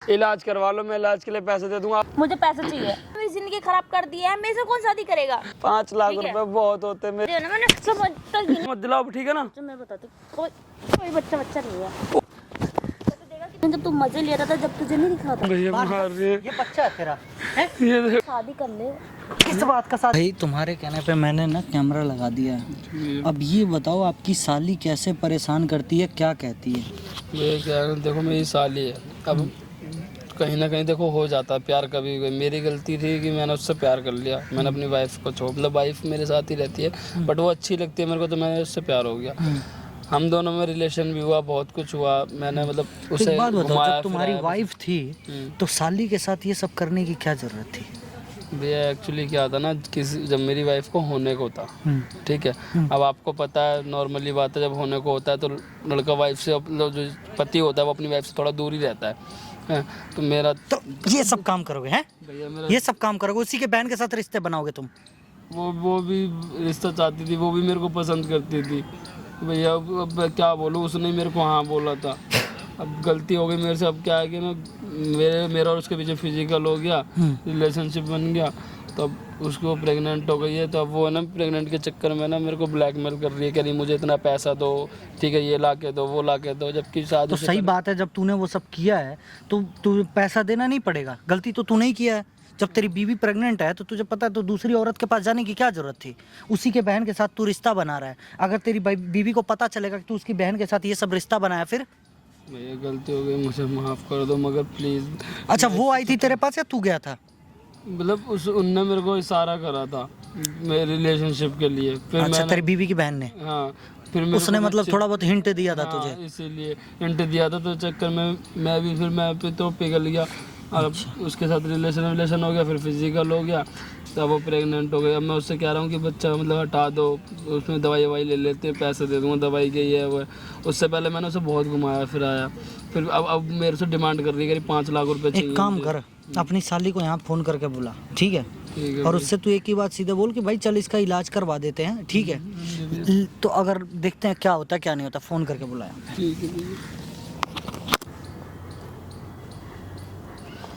इलाज करवा लो, मैं इलाज के लिए पैसे दे दूंगा। मुझे पैसे चाहिए, मेरी जिंदगी खराब कर दी है, मेरे से कौन शादी करेगा? 5 लाख रुपए बहुत होते हैं मेरे। मैंने समझ तक नहीं। मत दिलाओ, ठीक है ना? जो मैं बताती हूँ, कोई बच्चा नहीं है। जब तू मजे ले रहा था, जब तुझे नहीं दिखा था। भैया मार रही है। ये बच्चा है तेरा? ये शादी कर ले। किस बात का शादी? भाई तुम्हारे कहने पे मैंने ना कैमरा लगा दिया है। अब ये बताओ आपकी साली कैसे परेशान करती है, क्या कहती है? ये क्या है, देखो मेरी साली है, अब कहीं ना कहीं देखो हो जाता है प्यार कभी भी। मेरी गलती थी कि मैंने उससे प्यार कर लिया, मैंने अपनी वाइफ को छोड़, मतलब वाइफ मेरे साथ ही रहती है बट वो अच्छी लगती है मेरे को, तो मैंने उससे प्यार हो गया। हम दोनों में रिलेशन भी हुआ, बहुत कुछ हुआ, मैंने मतलब उसे एक बात बताओ, घुमाया जब तुम्हारी फिराया। वाइफ थी तो साली के साथ ये सब करने की क्या जरूरत थी? भैया एक्चुअली क्या था ना, किसी जब मेरी वाइफ को होने को था, ठीक है, अब आपको पता है नॉर्मली बात है, जब होने को होता है तो लड़का वाइफ से, जो पति होता है वो अपनी वाइफ से थोड़ा दूर ही रहता है। तो मेरा तो ये सब काम करोगे हैं? भैया मेरा ये सब काम करोगे, उसी के बहन के साथ रिश्ते बनाओगे तुम? वो भी रिश्ता चाहती थी, वो भी मेरे को पसंद करती थी भैया। अब मैं क्या बोलूँ, उसने मेरे को हाँ बोला था, अब गलती हो गई मेरे से। अब क्या है कि ना मेरा और उसके पीछे फिजिकल हो गया, रिलेशनशिप बन गया, तो अब उसको प्रेग्नेंट हो गई है, तो अब वो ना प्रेग्नेंट के चक्कर में ना मेरे को ब्लैकमेल कर रही है, कह रही मुझे इतना पैसा दो, ठीक है ये ला के दो, वो ला के दो, जबकि शादी तो सही बात है, जब तूने वो सब किया है तो तू पैसा देना नहीं पड़ेगा, गलती तो तूने ही किया है। जब तेरी बीवी प्रेग्नेंट है तो तुझे पता है तो दूसरी औरत के पास जाने की क्या जरूरत थी? उसी के बहन के साथ तू रिश्ता बना रहा है, अगर तेरी बीवी को पता चलेगा कि तू उसकी बहन के साथ ये सब रिश्ता बनाया, फिर? भैया गलती हो गई, मुझे माफ़ कर दो मगर प्लीज़। अच्छा, वो आई थी तेरे पास या तू गया था? मतलब उनने मेरे को इशारा करा था मेरे रिलेशनशिप के लिए, फिर अच्छा, मैंने तेरी बीवी की बहन ने? हाँ, फिर मेरे उसने को मतलब थोड़ा बहुत हिंट दिया था तुझे? इसीलिए हिंट दिया था, तो चक्कर में मैं तो पिघल गया और उसके साथ रिलेशन हो गया, फिर फिजिकल हो गया, तब वो प्रेग्नेंट हो गई। अब मैं उससे कह रहा हूँ कि बच्चा मतलब हटा दो, उसमें दवाई ले लेते, पैसे दे दूँगा दवाई के, ये वो। उससे पहले मैंने उसे बहुत घुमाया फिराया, फिर अब मेरे से डिमांड कर रही है कि 5 लाख रुपए चाहिए। एक काम कर, अपनी साली को यहाँ फोन करके बुला, ठीक है? और उससे तू एक ही बात सीधे बोल कि भाई चल इसका इलाज करवा देते हैं, ठीक है? तो अगर देखते हैं क्या होता है क्या नहीं होता, फोन करके बुलाया। ठीक है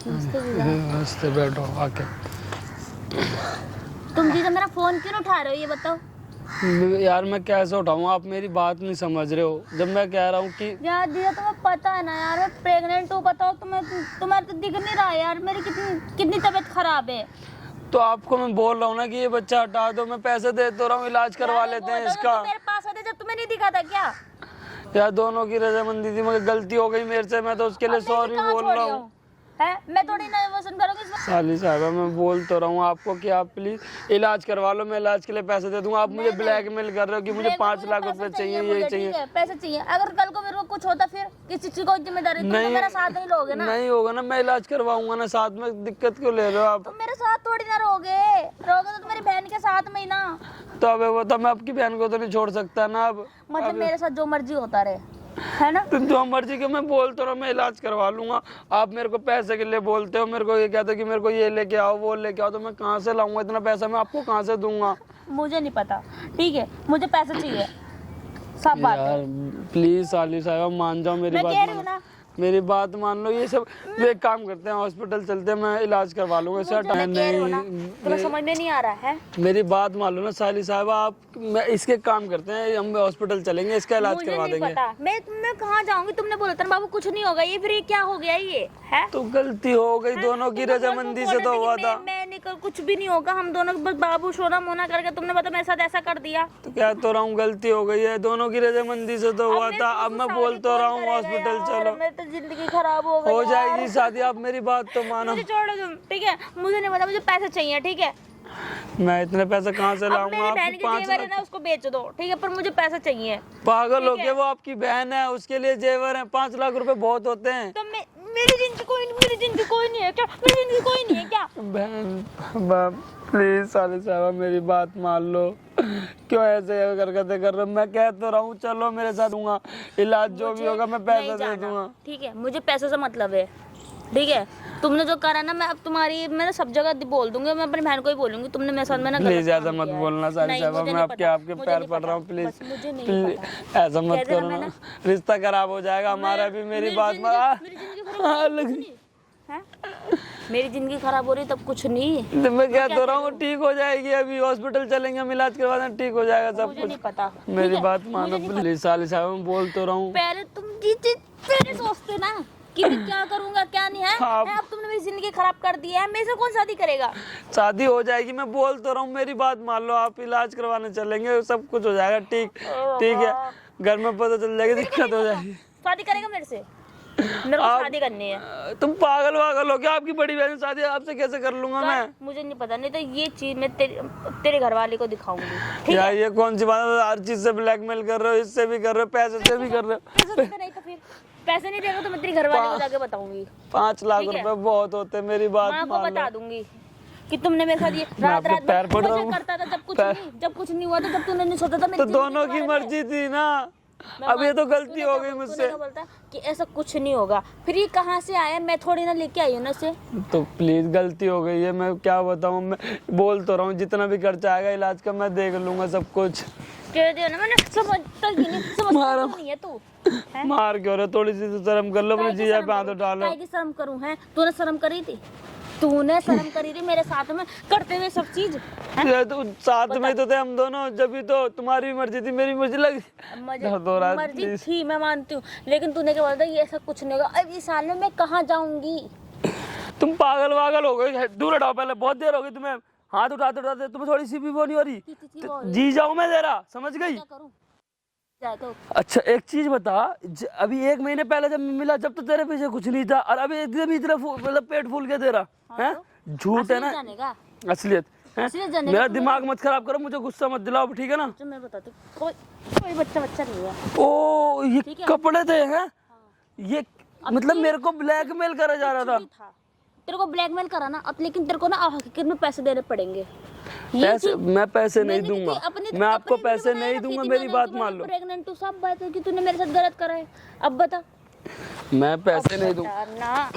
हंसते बैठो आके। तुम जी मेरा फोन क्यों नहीं उठा रहे हो, ये बताओ यार मैं कैसे उठाऊँ, आप मेरी बात नहीं समझ रहे हो। जब मैं कह रहा हूँ कि यार दीदा तुम्हें पता है ना यार, मैं प्रेग्नेंट हूँ, बताओ तुम्हारा तो दिख नहीं रहा यार, मेरी कितनी तबीयत खराब है। तो आपको मैं बोल रहा हूँ ना कि ये बच्चा हटा दो, मैं पैसे दे तो रहा हूँ, इलाज करवा लेते हैं इसका। मेरे पास आते जब तुम्हें नहीं दिखा था क्या? यार दोनों की रजामंदी थी, मगर गलती हो गई मेरे से, मैं तो उसके लिए सॉरी बोल रहा हूँ। मैं थोड़ी ना वसन करूंगी इसमें। साली साहबा मैं बोल तो रहा हूँ आपको कि आप प्लीज इलाज करवा लो, मैं इलाज के लिए पैसे दे दूंगा। आप मुझे ब्लैकमेल कर रहे हो कि मुझे 5 लाख रुपए चाहिए, ये चाहिए। पैसे चाहिए, अगर कल को मेरे को कुछ होता फिर किसी चीज को जिम्मेदारी तुम तो मेरा साथ नहीं लोगे ना? नहीं होगा ना, मैं इलाज करवाऊंगा ना, साथ में दिक्कत क्यों ले रहे हो आप? तुम मेरे साथ थोड़ी ना रहोगे तो तुम्हारी बहन के साथ में ही ना। तो अब वो तो मैं आपकी बहन को तो नहीं छोड़ सकता ना अब। मतलब मेरे साथ जो मर्जी होता रहे, है ना? तुम जो मर्जी के, मैं बोल तो रहा हूँ मैं इलाज करवा लूंगा, आप मेरे को पैसे के लिए बोलते हो, मेरे को ये कहते हो कि मेरे को ये लेके आओ वो लेके आओ, तो मैं कहाँ से लाऊंगा इतना पैसा, मैं आपको कहाँ से दूंगा? मुझे नहीं पता, ठीक है, मुझे पैसे चाहिए, सब बात है। प्लीज साली साहब मान जाओ, मेरी मैं बात कह रही हूँ ना, मेरी बात मान लो। ये सब एक काम करते हैं, हॉस्पिटल चलते हैं, मैं इलाज करवा लूंगा इसका। तुम्हें समझ में नहीं आ रहा है? मेरी बात मान लो ना साली साहबा, आप मैं इसके काम करते हैं, हम हॉस्पिटल चलेंगे, इसका इलाज करवा देंगे। मैं कहाँ जाऊंगी? तुमने बोला था बाबू कुछ नहीं होगा, ये फिर क्या हो गया ये है? तो गलती हो गई, दोनों की रजामंदी से तो हुआ था। मैं निकल कुछ भी नहीं होगा, हम दोनों बस बाबू सोना मोना करके तुमने पता मेरे साथ ऐसा कर दिया। तो क्या तो रहा हूँ, गलती हो गई है, दोनों की रजामंदी से तो हुआ था। अब मैं बोल तो रहा हूँ हॉस्पिटल चलो, मेरी तो जिंदगी खराब हो जाएगी शादी। आप मेरी बात तो मानो। मुझे छोड़ो तुम, ठीक है? मुझे नहीं पता, मुझे पैसे चाहिए, ठीक है? मैं इतने पैसे कहाँ से लाऊंगा? मेरी बहन आपको की 5 जेवर है लाख ना, उसको बेच दो, ठीक है? पर मुझे पैसे चाहिए। पागल हो गए, वो आपकी बहन है, उसके लिए जेवर है, 5 लाख रुपए बहुत होते हैं। तो मेरी जिंदगी कोई नहीं है क्या? मेरी जिंदगी कोई नहीं है क्या? बहन प्लीज साली साहब मेरी बात मान लो, क्यों ऐसे हरकतें कर रहे हो? मैं कह तो रहा हूँ चलो मेरे साथ दूंगा इलाज, जो भी होगा मैं पैसे दे दूंगा, ठीक है? मुझे पैसे से मतलब है, ठीक है? तुमने जो करा ना, मैं अब मैं सब जगह बोल दूंगी, मैं अपनी बहन को ही बोलूंगी तुमने मेरे साथ में ना गलत प्लीज ऐसा मत बोलना साली साहब, मैं आपके पैर पड़ रहा हूँ, प्लीज ऐसा मत करो ना, रिश्ता खराब हो जाएगा हमारा भी। मेरी बात हैं? मेरी जिंदगी खराब हो रही तब कुछ नहीं। तो मैं क्या तो रहा हूँ, ठीक हो जाएगी, अभी हॉस्पिटल चलेंगे, हम इलाज करवाना, ठीक हो जाएगा सब मुझे कुछ। नहीं पता। मेरी ठीक है? बात मानो प्लीज साली साहब, मैं बोल तो रहा हूँ। पहले तुम जी पहले सोचते ना कि मैं क्या करूंगा क्या नहीं है, हाँ। अब तुमने मेरी जिंदगी खराब कर दी है, मेरे से कौन शादी करेगा? शादी हो जाएगी, मैं बोल तो रहा हूँ, मेरी बात मान लो, आप इलाज करवाने चलेंगे, सब कुछ हो जाएगा ठीक। ठीक है, घर में पता चल जाएगी, दिक्कत हो जाएगी। शादी करेगा मेरे से? मेरे को शादी करनी है। तुम पागल वागल हो क्या? आपकी बड़ी बहन से शादी आपसे कैसे कर लूंगा मैं? मुझे नहीं पता, नहीं तो ये चीज मैं तेरे घर वाले को दिखाऊंगी। ठीक यार है? ये कौन सी बात है? हर चीज से ब्लैकमेल कर रहे हो, इससे भी कर रहे हो, पैसे से भी कर रहे हो। पैसे देते नहीं तो फिर पैसे नहीं देगा तो मैं तेरे घर वाले को जाके बताऊंगी। 5 लाख ठीक है? रुपए बहुत होते हैं, मेरी बात माँ को मान बता लो। दूंगी कि तुमने मेरे साथ ये रात आपके रात पैर पड़ रहा मुझे हूँ। करता था जब कुछ नहीं हुआ था, जब तूने नहीं सोचा था मेरी तो जिंदगी दोनों के की बारे में। मर्जी थी ना, मैं अब ये तो तूने गलती हो क्या गई बोल- मुझसे। तूने क्या बोलता कि ऐसा कुछ नहीं होगा, फिर ये कहाँ से आया? मैं थोड़ी ना लेके आई हूँ ना इसे। तो प्लीज गलती हो गई है, मैं क्या बताऊं, मैं बोल तो रहा हूँ, जितना भी खर्चा आएगा इलाज का मैं देख लूंगा सब कुछ। कह दिया ना मैंने, समझता ही नहीं, समझता क्यों नहीं है तू? हैं? मार क्यों रहे? थोड़ी सी तो शर्म कर लो, अपने काहे की जीजा शर्म पे हाथ करूं? डालो। काहे की शर्म करूं? हैं? तूने शर्म करी थी? तूने शर्म करी थी मेरे साथ में करते हुए सब चीज? ये तो साथ में ही तो थे हम दोनों, जब भी तो तुम्हारी भी मर्जी थी, मेरी मर्जी लगी। दर्द हो रहा है, मर्जी please। थी, मैं मानती हूँ, लेकिन तूने क्या बोला था? ये ऐसा कुछ नहीं होगा। अब इस साल में मैं कहाँ जाऊंगी? तुम पागल वागल हो गए, दूर हटाओ, पहले बहुत देर हो गई तुम्हें हाथ उठाते उठाते, तुम्हें थोड़ी सी भी वो नहीं हो रही। किसी वो हो रही? जी जाऊं मैं जरा, समझ गई? क्या करूं? जाए तो अच्छा एक चीज बता, अभी 1 महीने पहले जब मिला, जब तो तेरे पीछे कुछ नहीं था, और अभी एकदम इतना मतलब पेट फूल के तेरा है। झूठ है ना? जाने का असलियत है? असलियत जाने मेरा का दिमाग मत खराब करो, मुझे गुस्सा मत दिलाओ, ठीक है ना? जो मैं बताती हूँ, कोई बच्चा नहीं है। ओ ये ठीक है। कपड़े थे हैं? ये मतलब मेरे को ब्लैकमेल करा जा रहा था। कुछ भी था। तेरे को ब्लैकमेल करा ना अब, लेकिन तेरे को ना हकीकत में पैसे देने पड़ेंगे। पैसे मैं पैसे नहीं दूंगा, मैं आपको पैसे नहीं दूंगा, मेरी बात मान लो। प्रेग्नेंट तू सब बात है कि तूने मेरे साथ गलत करा है। अब बता। मैं पैसे नहीं दूंगा ना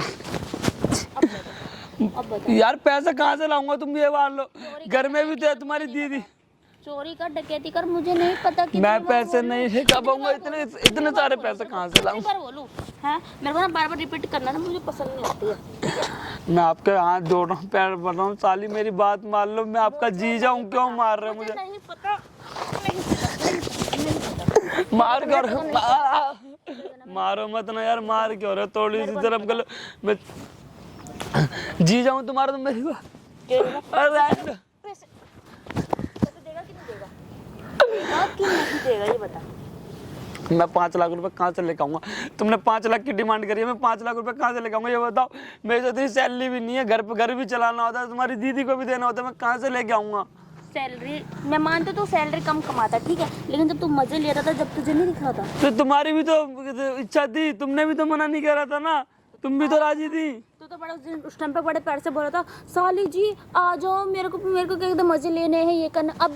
अब बता। यार, पैसा कहाँ से लाऊंगा? तुम ये मान लो, घर में भी तो है तुम्हारी दीदी। चोरी कर, डकैती कर, मुझे नहीं पता कि मैं पैसे नहीं लेकर पाऊंगा, इतने सारे पैसे कहाँ से लाऊं? बार बोलूं हैं? मेरे को ना बार बार रिपीट करना ना मुझे पसंद नहीं आती है। मैं आपके हाथ जोड़ रहा हूँ, पैर पड़ रहा हूँ, साली मेरी बात मान लो, मैं आपका जीजा हूँ, क्यों मार रहे हो मुझे? नहीं पता, नहीं पता। मार कर मारो मत ना यार, मार क्यों रहे हो? थोड़ी सी शर्म कर लो, मैं जीजा हूँ तुम्हारा, तो मेरी बात। अरे पैसे देगा कि नहीं देगा? देगा कि नहीं देगा ये बता। मैं 5 लाख रुपए कहाँ से लेकर आऊंगा? तुमने 5 लाख की डिमांड करी है, मैं 5 लाख रुपए कहाँ से लेकर आऊंगा ये बताओ? मेरी तो इतनी सैलरी भी नहीं है, घर भी चलाना होता है, तुम्हारी दीदी को भी देना होता है, मैं कहाँ से लेके आऊंगा? सैलरी मैं मानती हूँ, तू सैलरी कम कमाता ठीक है, लेकिन जब तू मजे ले रहा था, जब तुझे नहीं दिख रहा था, तो तुम्हारी भी तो इच्छा थी, तुमने भी तो मना नहीं करा था ना, तुम भी तो राजी थी। तू तो बड़ा उस टाइम पे बड़े प्यार से बोला था, साली जी आ जाओ, मेरे को एकदम मजे लेने हैं, ये करना। अब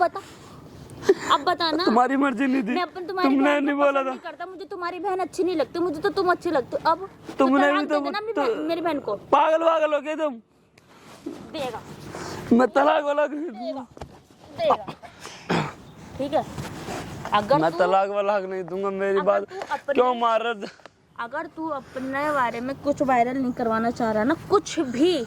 बता ना। तुम्हारी मर्जी नहीं थी, मैं अपन तुम्हारी तुमने बहन नहीं को बोला पसंद था। नहीं करता, मुझे तुम्हारी बहन अच्छी नहीं लगती, मुझे तो तुम अच्छी लगती हो। अब तुमने तलाक भी दे तो देना मेरी बहन को। पागल वागल हो गए तुम। देगा मैं तलाक वाला देगा ठीक है। अगर मैं तू तलाक वाला हक नहीं दूंगा, मेरी अगर बात तू अपने- क्यों मार रहा था? अगर तू अपने बारे में कुछ वायरल नहीं करवाना चाह रहा ना, कुछ भी,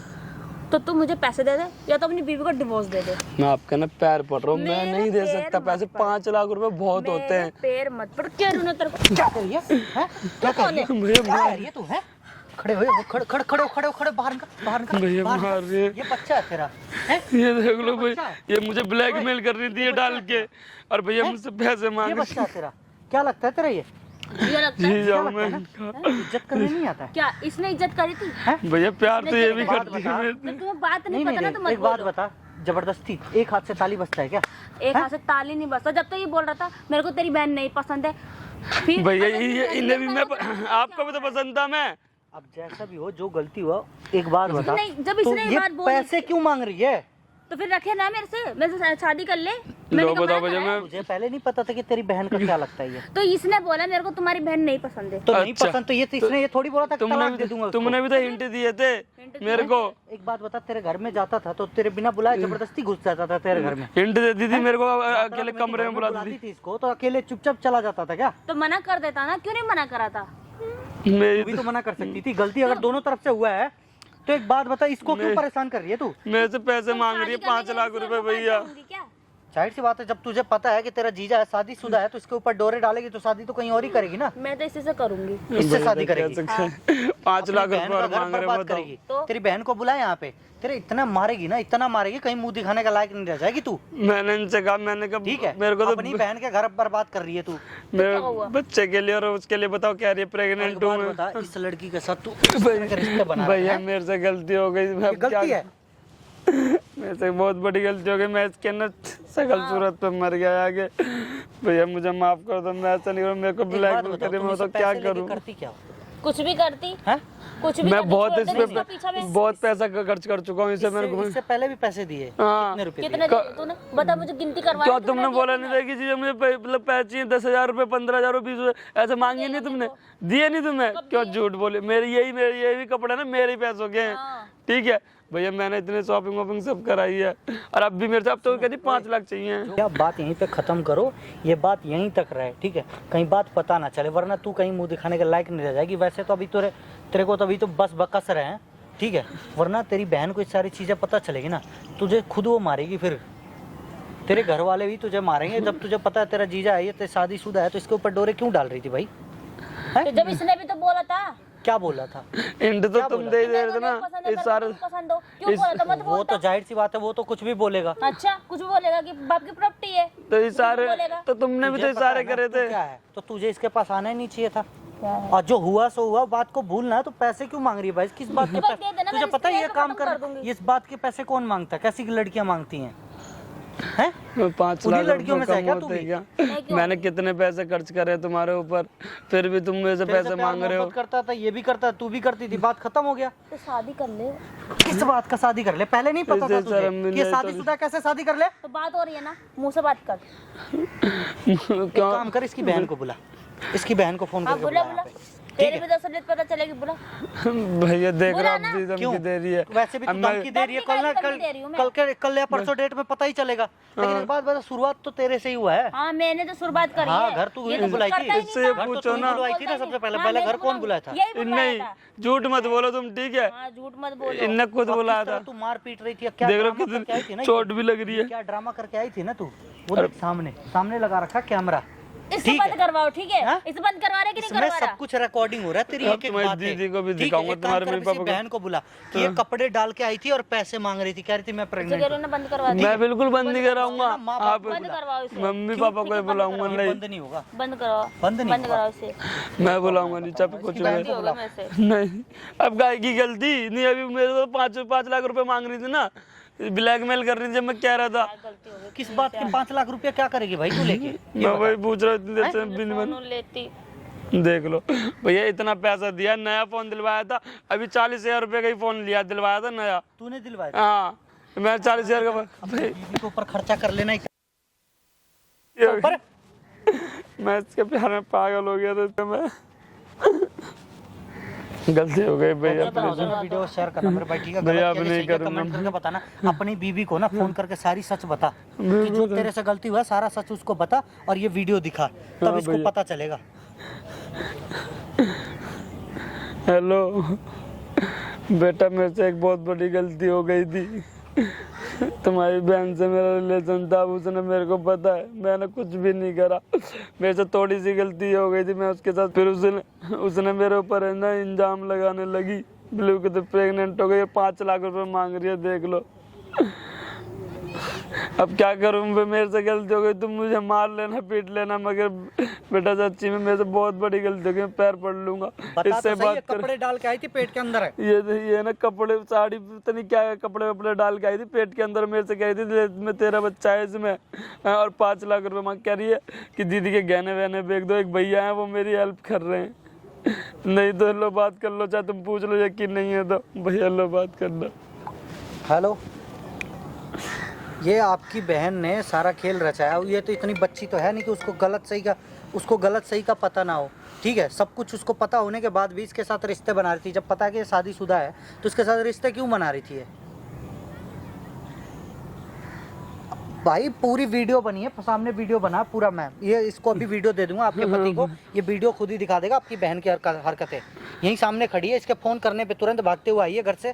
तो तू मुझे पैसे दे दे, या तो अपनी बीवी को डिवोर्स दे दे। मैं आपका ना पैर पड़ रहा हूँ, मैं मेरे नहीं दे पैर सकता मत पैसे, पड़। 5 लाख रुपए बहुत होते मेरे हैं। पैर मत पड़। क्या रूना तेरे को? क्या कर रही है? हैं? क्या कर रही है? भैया क्या कर रही है तू? है खड़े हो, खड़े बाहर निकल भैया बाहर मार निकल। रही है। ये बच्चा है तेरा है? ये देख लो भाई, बच्चा है। ये मुझे ब्लैकमेल कर रही थी ये डाल के, और भैया मुझसे पैसे ये मांग बच्चा है तेरा? क्या लगता है तेरा ये? ये लगता है जी क्या जाऊँ लगता मैं। है ना? इज्जत करने नहीं आता है? क्या इसने इज्जत करी थी? भैया प्यार तो ये भी बात करती बता। है मेरे जब से। तुम्हें बात नहीं नहीं पता ना तो मत एक बात बोलो। बता, जबरदस्ती एक हाथ से ताली बजता है क्या? एक हाथ से ताली नहीं बजता। जब तक ये बोल रहा था मेरे को तेरी बहन नहीं पसंद है, फिर भैया अगर ये तुझे इन्हें भी मैं लगता है तो आपको भी तो पसंद था मैं। अब जैसा भी हो, जो गलती हुआ, एक बात बता, नहीं, जब तो इसने ये ये बात बोली पैसे क्यों मांग रही है? तो फिर रखे ना मेरे से शादी कर ले। लो मैंने कहा बताओ मना भैया, करा है। मैं मुझे पहले नहीं पता था कि तेरी बहन का क्या लगता है ये। तो इसने बोला मेरे को तुम्हारी बहन नहीं पसंद है। तो नहीं अच्छा, पसंद तो ये इसने ये थोड़ी बोला था कि तलाक दे दूंगा उसको। तुमने भी तो हिंट दिए थे मेरे को। एक बात बता, तेरे घर में जाता था तो तेरे बिना बुलाए जबरदस्ती घुस जाता था तेरे घर में? हिंट देती थी मेरे को, अकेले कमरे में बुलाती बुलाती थी इसको तो अकेले चुपचाप चला जाता था क्या? तो मना कर देता ना, क्यों नहीं मना करा था? थी। मेरी भी तो मना कर सकती थी। गलती अगर दोनों तरफ से हुआ है तो एक बात बता, इसको क्यों परेशान कर रही है तू? मेरे से पैसे मांग रही है 5 लाख रुपए भैया। क्या जाहिर सी बात है, जब तुझे पता है कि तेरा जीजा है, शादीशुदा है, तो इसके ऊपर डोरे डालेगी तो शादी तो कहीं और ही करेगी ना। मैं तो इसी से करूंगी। इससे शादी करेगी, 5 लाख बहन रुपए का और घर मांग रहे बर्बाद हो, बताओ। करेगी। तो? तेरी बहन को बुला यहाँ पे, तेरे इतना मारेगी ना, इतना मारेगी, कहीं मुंह दिखाने का लायक नहीं रह जाएगी तू। मैंने इनसे कहा, मैंने कहा ठीक है, मेरे को तो अपनी बहन के घर बर्बाद कर रही है तू। मेरे हुआ? बच्चे के लिए और उसके लिए बताओ, कह रही है प्रेग्नेंट एक हूँ बात मैं। बता, इस लड़की के साथ तू इस तरह के रिश्ते बना रहा भैया है? मेरे से गलती हो गई, मैं ये अब क्या गलती है। मेरे से बहुत बड़ी गलती हो गई, मैं इसके ना शकल सूरत पे मर गया आगे। भैया मुझे माफ कर दो, मैं ऐसा नहीं करूँ, मेरे को एक बात ब्लैकमेल बताओ, करे, तुम मैं इससे तो क्या पैसे लेके करूँ। करती क्या हो? कुछ भी करती, हैं? कुछ भी मैं करती, बहुत छोड़ इस दे इसका पीछा पे मैं। बहुत पैसा खर्च कर चुका हूँ, इसे मेरे को। इससे पहले भी पैसे दिए? हाँ। कितने रुपए कितने दिए? दिए तूने? बता मुझे, गिनती करवा। क्या तुमने बोला नहीं था कि जी मुझे मतलब पैसे चाहिए 10,000 रुपए, 15,000 रुपए, 20,000 ऐसे मांगे नहीं तुमने? दिए नहीं तुम्हें? क्यों झूठ बोले? मेरे यही कपड़े ना मेरे ही पैसों के हैं। हाँ। ठीक है भैया, मैंने इतने शॉपिंग वॉपिंग सब कराई है, और अब भी मेरे से, अब तो कहती 5 लाख चाहिए। क्या बात यहीं पे खत्म करो, ये बात यहीं तक रहे, ठीक है? कहीं बात पता ना चले, वरना तू कहीं मुंह दिखाने के लायक नहीं रह जाएगी। वैसे तो अभी तेरे को तो अभी तो बस बकस रहे हैं, ठीक है? वरना तेरी बहन को ये सारी चीजें पता चलेगी ना, तुझे खुद वो मारेगी, फिर तेरे घर वाले भी तुझे मारेंगे। जब तुझे पता है तेरा जीजा है, ये शादीशुदा है, तो इसके ऊपर डोरे क्यों डाल रही थी भाई? तो जब इसने भी तो बोला था, क्या बोला था? इंड तो तुम दे दे रहे थे ना पसंद है इस तो सारे। पसंद हो, क्यों बोला था? मत वो बोलता। तो जाहिर सी बात है, वो तो कुछ भी बोलेगा। अच्छा, कुछ भी बोलेगा कि बाप की प्रॉपर्टी है, तो इस सारे बोलेगा। तो तुमने भी तो तुझे इस पता सारे है ना करे तू थे। क्या है, तो तुझे इसके पास आना ही नहीं चाहिए था। और जो हुआ सो हुआ, बात को भूलना है, तो पैसे क्यों मांग रही है भाई? किस बात के तो भाई पैसे? दे देना, तुझे मैं पता है ये इसको काम खत्म कर कर, दूंगी। इस बात के पैसे कौन मांगता है? कैसी लड़कियां मांगती हैं? हैं? 5 उन्हीं लाख लड़कियों में रुपए से है कम क्या तू होते भी? क्या? नहीं, क्यों? मैंने कितने पैसे खर्च करे तुम्हारे ऊपर, फिर भी तुम मेरे से तेरे से पैसे प्यार मांग रहे हो। मोहब्बत करता था, ये भी करता, तू भी करती थी, बात खत्म हो गया। तो शादी कर ले। किस बात का शादी कर ले? पहले नहीं पता था इससे तुझे शर्म भी कि ये नहीं आई शादीशुदा कैसे शादी कर ले? तो बात हो रही है ना, मुंह से बात कर। एक काम कर, इसकी बहन को बुला, इसकी बहन को फोन हाँ करके बुला बुला बुला, यहाँ पे। तेरे भी तो असलियत पता चलेगी, बुला। भैया देख रहा बुला अब भी क्यों? धमकी दे रही है। वैसे भी तू अब मैं- धमकी दे रही है, धमकी काहे दे रही हूँ मैं? कल या परसों डेट में पता ही चलेगा। लेकिन एक बात बता, शुरुआत तो तेरे से ही हुआ है। हाँ, मैंने तो शुरुआत करी हाँ, है। घर तू ही ये तो तो बुलाई करता थी। ही नहीं इससे था। घर तो पूछो तू ही ना। बुलाई थी ना सबसे पहले। हाँ, पहले मैंने घर कौन बुलाया था? यही बुलाया नहीं, था। झूठ मत बोलो तुम, ठीक है? हाँ, झूठ मत बोलो। इनने खुद और बुलाया किस तरह था। तू मार पीट रही थी, क्या देख लो ड्रामा करके आई थी कितनी ना? चोट भी लग रही है। क्या ड्रामा करके आई थी ना तू? वो देख सामने सामने लगा रखा कैमरा, इससे ठीक बंद है? करवाओ, ठीक है? हाँ? इसे बंद करवा रहे कि नहीं इसमें करवा सब रहा? कुछ रिकॉर्डिंग हो रहा है तेरी अब एक एक तुम्हारी बात दीदी को भी ठीक है, दिखाऊंगा, एक काम तुम्हारे कर, मम्मी किसी पापा को। बहन को बुला कि ये कपड़े डाल के आई थी और पैसे मांग रही थी, कह रही थी मैं इसे प्रेग्नेंट कह रहे हो ना, बंद करवा दे। मैं बिल्कुल बंद नहीं कराऊंगा। माँ बाप आप को बंद करवाओ इसे। मम्मी पापा को ही बुलाऊंगा। ये नहीं, बंद नहीं होगा। बंद करवाओ, बंद नहीं बंद होगा। कराओ इसे। मैं बुलाऊंगा नहीं, चाहे कुछ इसकी बहन नहीं। को होगा बुला। मैं से। नहीं, अब गाय की गलती नहीं, अभी मेरे को 5 लाख रुपए मांग रही थी ना, ब्लैकमेल कर रही थी जब मैं कह रहा था। गलती हो गई। किस बात के 5 लाख रुपया क्या करेगी भाई तू लेके? मैं वही पूछ रहा इतनी देर से बिन फोन लेती। देख लो भैया, इतना पैसा दिया, नया फोन दिलवाया था, अभी 40,000 रुपए का ही फोन लिया, दिलवाया था नया। तूने दिलवाया? हाँ, मैं 40,000 का बीवी के ऊपर खर्चा कर लेना ही। ये- ऊपर मैं इसके प्यार में पागल हो गया था। मैं गलती हो गई भैया, वीडियो शेयर करना मेरे भाई, ठीक है? भैया, गलत अब क्या नहीं सही है, करूंगा। कमेंट करके बताना। अपनी बीवी को ना फोन करके सारी सच बता कि जो तेरे से गलती हुआ सारा सच उसको बता, और ये वीडियो दिखा, तब हाँ इसको भैया। पता चलेगा। हेलो बेटा, मेरे से एक बहुत बड़ी गलती हो गई थी। तुम्हारी बहन से मेरा रिलेशन था, उसने मेरे को पता है, मैंने कुछ भी नहीं करा, मेरे से थोड़ी सी गलती हो गई थी मैं उसके साथ। फिर उसने मेरे ऊपर है ना इल्जाम लगाने लगी, ब्लू के तो प्रेग्नेंट हो गई, 5 लाख रुपए मांग रही है, देख लो। अब क्या करूं मैं, मेरे से गलती हो गई, तुम मुझे मार लेना, पीट लेना, मगर बेटा सच्ची में मेरे से बहुत बड़ी गलती हो गई, मैं पैर पड़ लूंगा। बता इससे तो सही, ये बात कर। कपड़े डाल के आई थी, पेट के अंदर है। ये ना कपड़े, साड़ी, पता नहीं क्या कपड़े वपड़े डाल के आई थी पेट के अंदर, मेरे से कह रही थी मैं तेरा बच्चा है इसमें, और 5 लाख रुपए मांग कह रही है कि दीदी के गहने वहने बेच दो, एक भैया है वो मेरी हेल्प कर रहे हैं, नहीं तो लो बात कर लो, चाहे तुम पूछ लो, यकीन नहीं है तो भैया लो बात करना। हेलो, ये आपकी बहन ने सारा खेल रचाया। ये तो इतनी बच्ची तो है नहीं कि उसको गलत सही का पता ना हो, ठीक है? सब कुछ उसको पता होने के बाद भी इसके साथ रिश्ते बना रही थी। जब पता है कि ये शादीशुदा है तो इसके साथ रिश्ते क्यों बना रही थी ये? भाई पूरी वीडियो बनी है, सामने वीडियो बना पूरा, मैं ये इसको अभी वीडियो दे दूंगा आपके पति को, ये वीडियो खुद ही दिखा देगा आपकी बहन की हरकतें। यहीं सामने खड़ी है, इसके फोन करने पे तुरंत भागते हुए आई है घर से।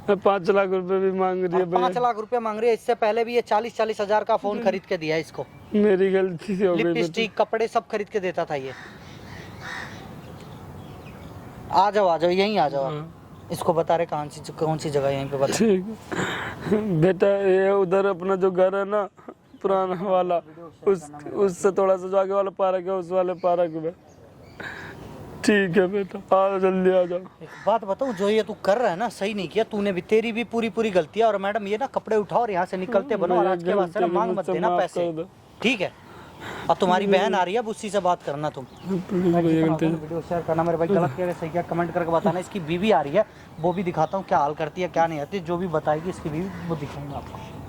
5 लाख रुपए भी मांग रही है 5 भैया। लाख रुपए मांग रही है। इससे पहले भी ये 40-40 हजार का फोन खरीद के दिया है इसको। मेरी गलती से हो गई बेटा। लिपस्टिक, कपड़े सब खरीद के देता था ये। आ जाओ यहीं आ जाओ। हाँ। इसको बता रहे कौन सी जगह, यहीं पे बता। ठीक है। बेटा ये उधर अपना जो घर है ना पुराना वाला, उससे थोड़ा सा जो आगे वाला पार्क है, उस वाले पार्क में। ठीक है बेटा, आ जल्दी आ जाओ। एक बात बताऊं, जो ये तू कर रहा है ना सही नहीं किया तूने भी। तेरी भी पूरी गलती है। और मैडम ये ना कपड़े उठाओ और यहाँ से निकलते बनो। और आज के बाद से ना मांग मत देना पैसे, ठीक है? अब तुम्हारी बहन आ रही है, अब उसी से बात करना तुम। वीडियो शेयर करना मेरे भाई, गलत किया सही किया कमेंट करके बताना। इसकी बीवी आ रही है, वो भी दिखाता हूँ क्या हाल करती है क्या नहीं आती। जो भी बताएगी इसकी बीवी वो दिखाऊंगा आपको।